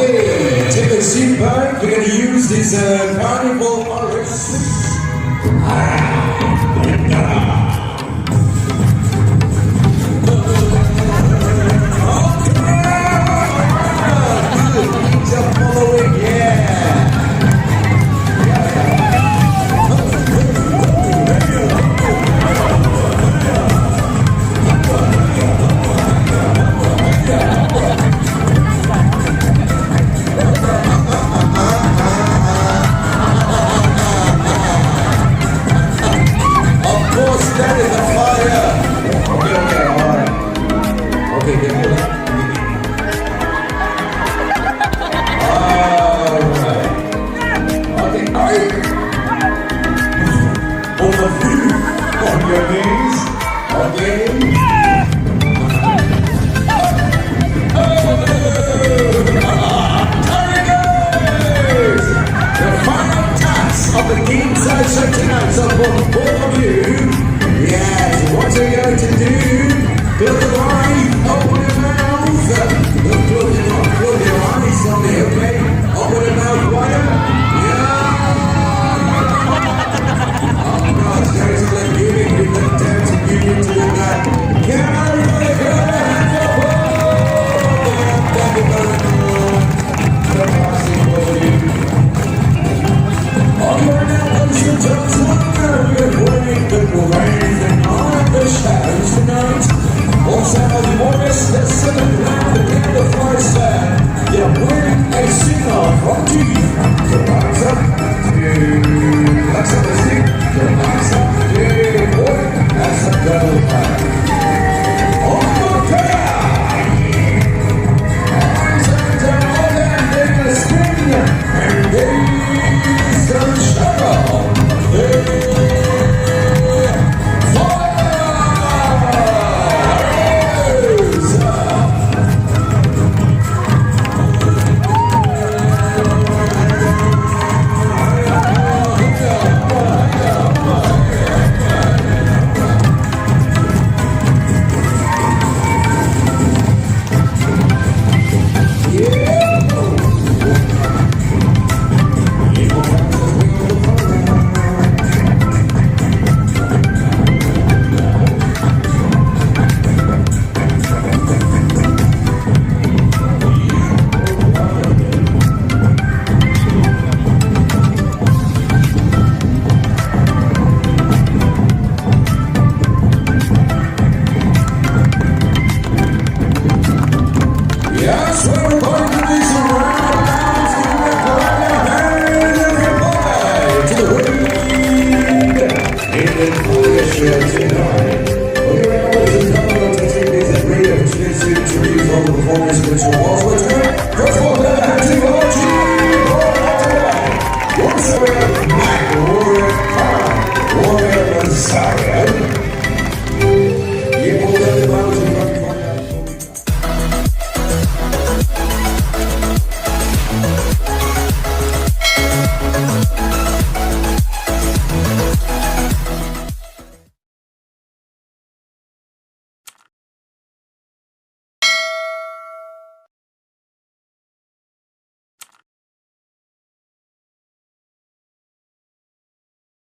Okay, take a seat back. We're going to use this carnival chorus. Just following, yeah. That is a fire. Okay, all right. Okay, good. All right. Okay, all right. Both of you on your knees. Okay. The final task of the game session tonight. So for both of you. Yes, what are you going to do? Close your eyes, open your mouth. Don't close your mouth, close your eyes only, okay? Open your mouth wider. Yeah! Oh God, guys, let's give it to that. Carry